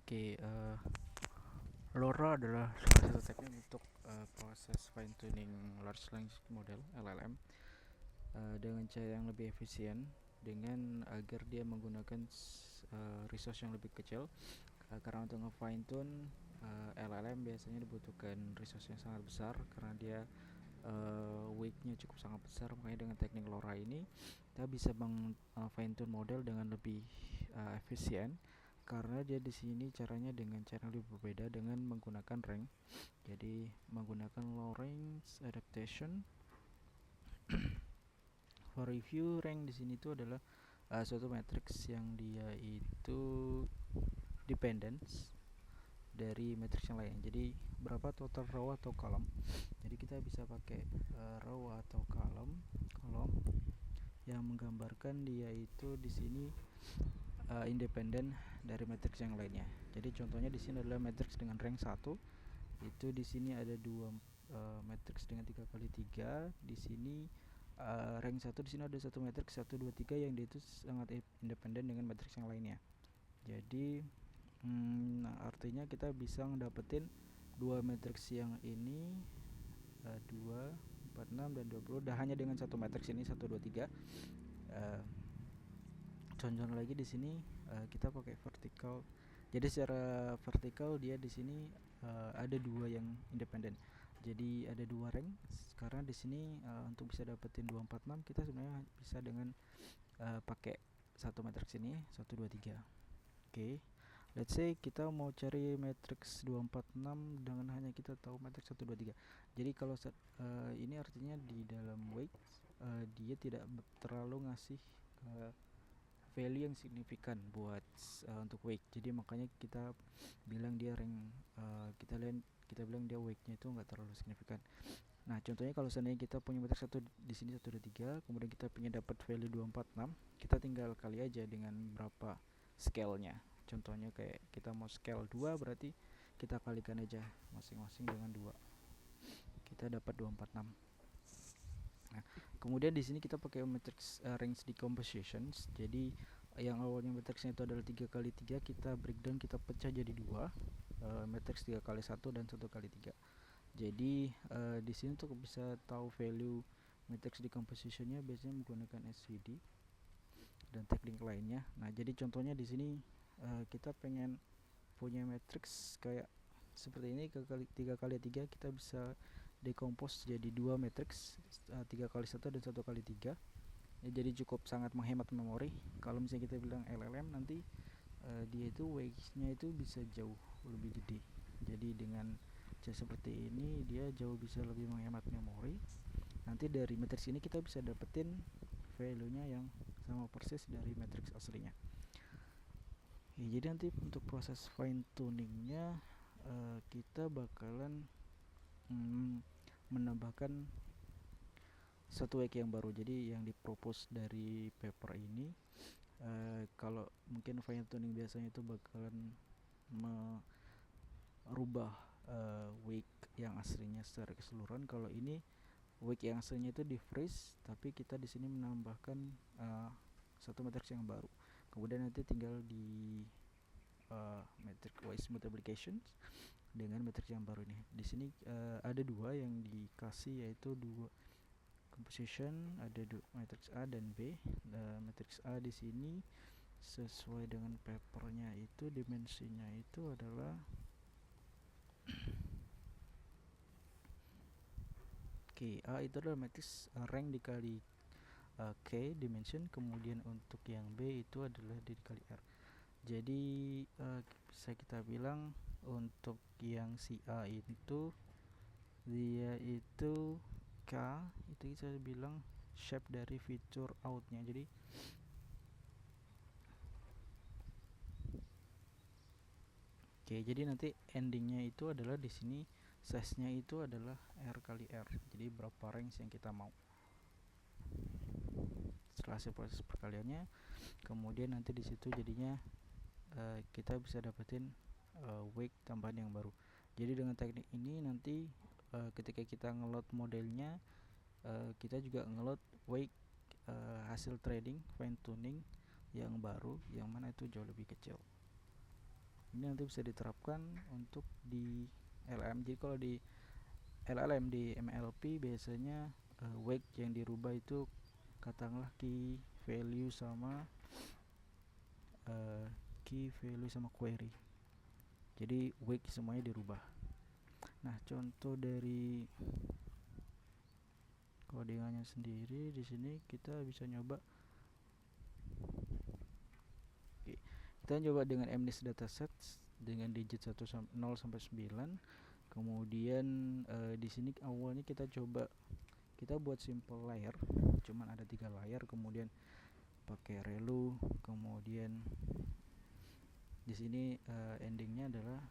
Oke, LoRa adalah salah satu teknik untuk proses fine tuning large language model (LLM) dengan cara yang lebih efisien dengan agar dia menggunakan resource yang lebih kecil. Karena untuk nge-fine tune LLM biasanya dibutuhkan resource yang sangat besar karena dia weight-nya cukup sangat besar. Makanya dengan teknik LoRa ini kita bisa fine tune model dengan lebih efisien, karena dia di sini caranya dengan cara lebih berbeda dengan menggunakan rank. Jadi menggunakan low range adaptation. For review, rank di sini itu adalah suatu matrix yang dia itu dependence dari matrix yang lain. Jadi berapa total row atau kolom. Jadi kita bisa pakai row atau kolom yang menggambarkan dia itu di sini independen dari matriks yang lainnya. Jadi contohnya di sini adalah matriks dengan rank 1. Itu di sini ada dua matriks dengan 3x3. Di sini rank 1 di sini ada satu matriks 1 2 3 yang dia itu sangat independen dengan matriks yang lainnya. Jadi artinya kita bisa ngedapetin dua matriks yang ini 2 4 6 dan 20 hanya dengan satu matriks ini 1 2 3. Contoh lagi di sini kita pakai vertikal. Jadi secara vertikal dia di sini ada dua yang independen. Jadi ada dua rank. Karena di sini untuk bisa dapetin 246 kita sebenarnya bisa dengan pakai satu matriks ini 1 2 3. Oke. Let's say kita mau cari matriks 246 dengan hanya kita tahu matriks 1 2 3. Jadi kalau ini artinya di dalam weight dia tidak terlalu ngasih value yang signifikan buat untuk weight. Jadi makanya kita bilang dia rank kita bilang dia weight-nya itu enggak terlalu signifikan. Nah, contohnya kalau seandainya kita punya matriks 1 di sini 1 2 3, kemudian kita pengen dapat value 246, kita tinggal kali aja dengan berapa scale-nya. Contohnya kayak kita mau scale 2, berarti kita kalikan aja masing-masing dengan 2. Kita dapat 246. Nah, kemudian di sini kita pakai matrix range decompositions. Jadi yang awalnya matriksnya itu adalah 3x3, kita breakdown, kita pecah jadi 2, matrix 3x1 dan 1x3. Jadi di sini untuk bisa tahu value matrix decompositionnya biasanya menggunakan SVD dan teknik lainnya. Nah, jadi contohnya di sini kita pengen punya matrix kayak seperti ini, 3x3, kita bisa decompose jadi dua matrix 3x1 dan 1x3. Ya, jadi cukup sangat menghemat memori. Kalau misalnya kita bilang LLM nanti dia itu weight-nya itu bisa jauh lebih gede. Jadi dengan cara seperti ini dia jauh bisa lebih menghemat memori. Nanti dari matriks ini kita bisa dapetin value-nya yang sama persis dari matriks aslinya. Ya, jadi nanti untuk proses fine tuningnya kita bakalan menambahkan satu wake yang baru. Jadi yang dipropose dari paper ini, kalau mungkin fine tuning biasanya itu bakalan merubah wake yang aslinya secara keseluruhan. Kalau ini wake yang aslinya itu di freeze, tapi kita di sini menambahkan satu matriks yang baru. Kemudian nanti tinggal di matrix wise multiplication dengan matriks yang baru ini. Di sini ada dua yang dikasih, yaitu dua composition, ada matriks A dan B. Matriks A di sini sesuai dengan papernya itu dimensinya itu adalah K. A itu adalah matriks rank dikali K dimension. Kemudian untuk yang B itu adalah D dikali R. Jadi bisa kita bilang untuk yang si A itu dia itu K, itu bisa bilang shape dari feature outnya. Jadi jadi nanti endingnya itu adalah di sini size-nya itu adalah R kali R. Jadi berapa range yang kita mau. Setelah proses perkaliannya, kemudian nanti di situ jadinya kita bisa dapetin wake tambahan yang baru. Jadi dengan teknik ini nanti ketika kita ngeload modelnya, kita juga ngeload wake hasil trading fine tuning yang baru, yang mana itu jauh lebih kecil. Ini nanti bisa diterapkan untuk di LLM. Jadi kalau di LLM, di MLP biasanya wake yang dirubah itu katakanlah uh, key value sama query. Jadi wake semuanya dirubah. Nah, contoh dari codingannya sendiri di sini kita bisa nyoba. Oke, kita coba dengan MNIST dataset dengan digit 0 sampai 9. Kemudian di sini awalnya kita buat simple layer, cuman ada 3 layer, kemudian pakai relu, kemudian di sini endingnya adalah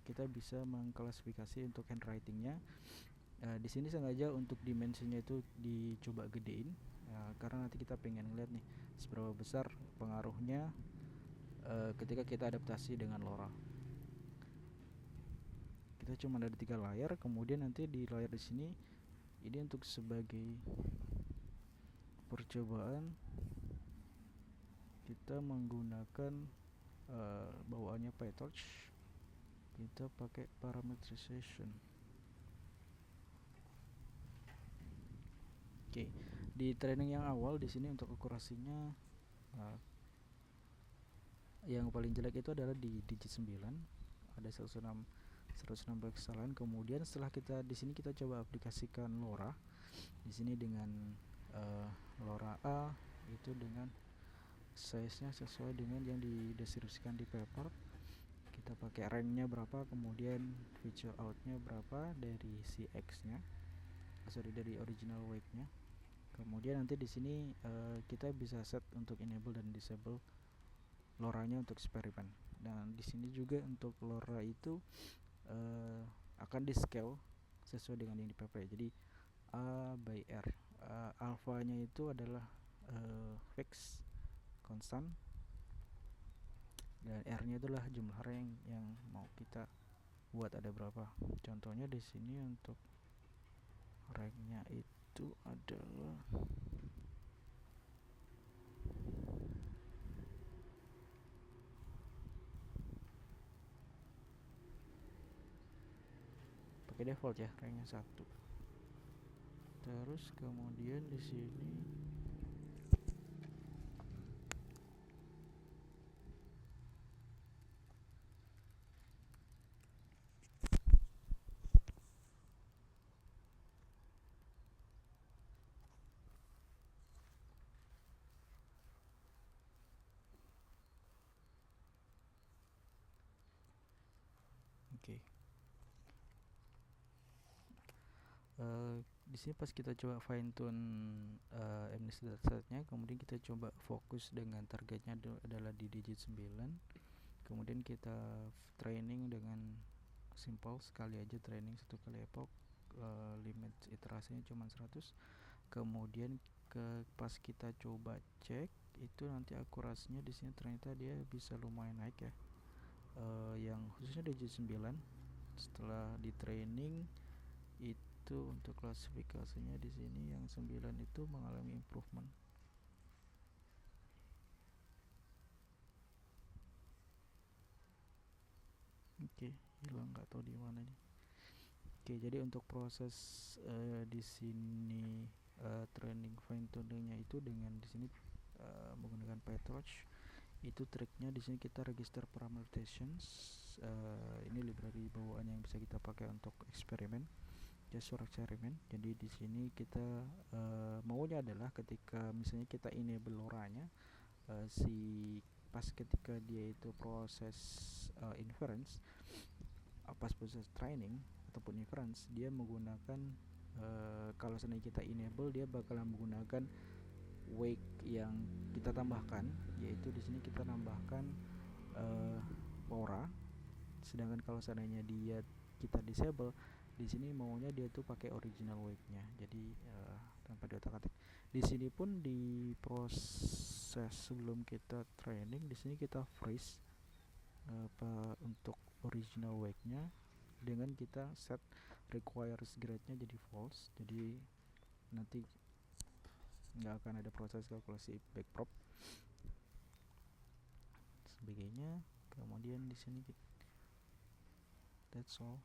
kita bisa mengklasifikasi untuk handwritingnya. Di sini sengaja untuk dimensinya itu dicoba gedein, karena nanti kita pengen lihat nih seberapa besar pengaruhnya ketika kita adaptasi dengan LoRa. Kita cuma ada 3 layar, kemudian nanti di layar di sini ini untuk sebagai percobaan kita menggunakan bawaannya PyTorch. Kita pakai parameterization. Oke, di training yang awal di sini untuk akurasinya yang paling jelek itu adalah di digit 9, ada 116 kesalahan. Kemudian setelah kita di sini kita coba aplikasikan LoRa di sini dengan LoRa A itu dengan size-nya sesuai dengan yang dideskripsikan di paper. Kita pakai rank-nya berapa, kemudian feature out-nya berapa dari CX-nya, dari original wake-nya. Kemudian nanti di sini kita bisa set untuk enable dan disable LoRa-nya untuk eksperimen. Dan di sini juga untuk LoRa itu akan di scale sesuai dengan yang di PP. Jadi A by R. Alpha-nya itu adalah fix konstan, dan R-nya itulah jumlah rank yang mau kita buat ada berapa. Contohnya di sini untuk rank-nya itu adalah pakai default ya, rank-nya 1. Terus kemudian di sini oke. Di sini pas kita coba fine tune MNIST datasetnya, kemudian kita coba fokus dengan targetnya adalah di digit 9. Kemudian kita training dengan simple, sekali aja training 1 kali epoch, limit iterasinya cuma 100. Kemudian pas kita coba cek itu nanti akurasinya di sini ternyata dia bisa lumayan naik ya, yang khususnya digit 9 setelah di training itu untuk klasifikasinya di sini yang 9 itu mengalami improvement. Oke, hilang nggak tahu di mana nih. Oke, jadi untuk proses di sini training fine tuningnya itu dengan di sini menggunakan PyTorch. Itu triknya di sini kita register parameterizations. Ini library bawaan yang bisa kita pakai untuk eksperimen, just for eksperimen. Jadi di sini kita maunya adalah ketika misalnya kita enable LoRa-nya, pas ketika dia itu proses inference, pas proses training ataupun inference, dia menggunakan kalau seandainya kita enable, dia bakalan menggunakan wake yang kita tambahkan, yaitu di sini kita tambahkan LoRa. Sedangkan kalau seandainya kita disable, di sini maunya dia tuh pakai original wake-nya. Jadi tanpa diotak-atik. Di sini pun di proses sebelum kita training, di sini kita freeze untuk original wake-nya dengan kita set requires grade-nya jadi false. Jadi nanti nggak akan ada proses kalkulasi backprop sebagainya. kemudian di sini that's all.